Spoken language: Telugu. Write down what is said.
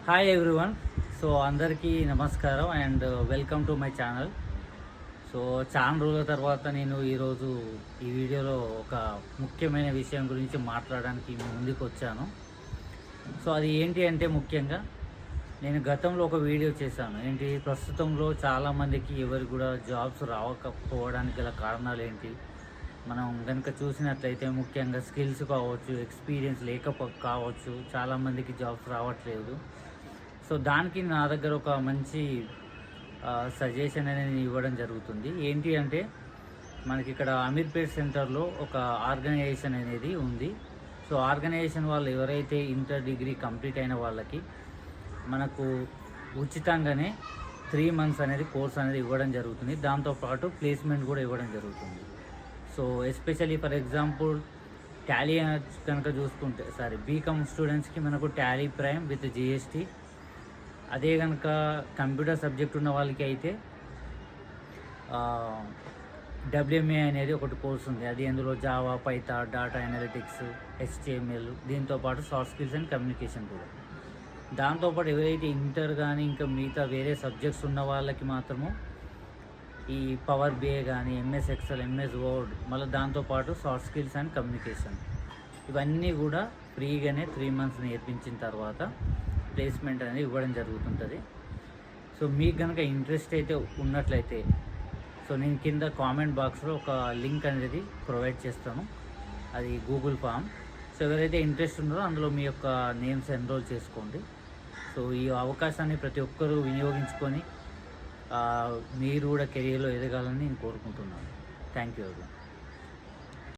Hi everyone. సో అందరికీ నమస్కారం and welcome to my channel. So చాలా రోజుల తర్వాత నేను ఈరోజు ఈ వీడియోలో ఒక ముఖ్యమైన విషయం గురించి మాట్లాడడానికి మీ ముందుకు వచ్చాను. సో అది ఏంటి అంటే, ముఖ్యంగా నేను గతంలో ఒక వీడియో చేశాను. ఏంటి, ప్రస్తుతంలో చాలామందికి ఎవరు కూడా జాబ్స్ రావకపోవడానికి గల కారణాలు ఏంటి, మనం కనుక చూసినట్లయితే ముఖ్యంగా స్కిల్స్ కావచ్చు, ఎక్స్పీరియన్స్ కావచ్చు, చాలామందికి జాబ్స్ రావట్లేదు. సో దానికి నా దగ్గర ఒక మంచి సజెషన్ అనేది ఇవ్వడం జరుగుతుంది. ఏంటి అంటే, మనకి ఇక్కడ అమీర్పేట్ సెంటర్లో ఒక ఆర్గనైజేషన్ అనేది ఉంది. సో ఆర్గనైజేషన్ వాళ్ళు ఎవరైతే ఇంటర్ డిగ్రీ కంప్లీట్ అయిన వాళ్ళకి మనకు ఉచితంగానే 3 months అనేది కోర్స్ అనేది ఇవ్వడం జరుగుతుంది. దాంతోపాటు ప్లేస్మెంట్ కూడా ఇవ్వడం జరుగుతుంది. So especially for example Tally కనుక చూసుకుంటే, బీకామ్ స్టూడెంట్స్కి మనకు టాలీ ప్రైమ్ విత్ జిఎస్టీ. అదే కనుక కంప్యూటర్ సబ్జెక్ట్ ఉన్న వాళ్ళకి అయితే డబ్ల్యూఎంఏ అనేది ఒకటి కోర్స్ ఉంది. అది అందులో Java, Python, data analytics, HTML, దీంతోపాటు సాఫ్ట్ స్కిల్స్ అండ్ కమ్యూనికేషన్ కూడా. దాంతోపాటు ఎవరైతే ఇంటర్ కానీ ఇంకా మిగతా వేరే సబ్జెక్ట్స్ ఉన్న వాళ్ళకి మాత్రము ఈ పవర్ బిఐ కానీ, MS Excel, MS Word, మళ్ళీ దాంతోపాటు సాఫ్ట్ స్కిల్స్ అండ్ కమ్యూనికేషన్, ఇవన్నీ కూడా ఫ్రీగానే 3 months నేర్పించిన తర్వాత ప్లేస్మెంట్ అనేది ఇవ్వడం జరుగుతుంటుంది. సో మీకు కనుక ఇంట్రెస్ట్ అయితే ఉన్నట్లయితే, సో నేను కింద కామెంట్ బాక్స్లో ఒక లింక్ అనేది ప్రొవైడ్ చేస్తాను. అది గూగుల్ ఫామ్. సో ఎవరైతే ఇంట్రెస్ట్ ఉన్నారో అందులో మీ యొక్క నేమ్స్ ఎన్రోల్ చేసుకోండి. సో ఈ అవకాశాన్ని ప్రతి ఒక్కరూ వినియోగించుకొని మీరు కూడా కెరీర్లో ఎదగాలని నేను కోరుకుంటున్నాను. Thank you.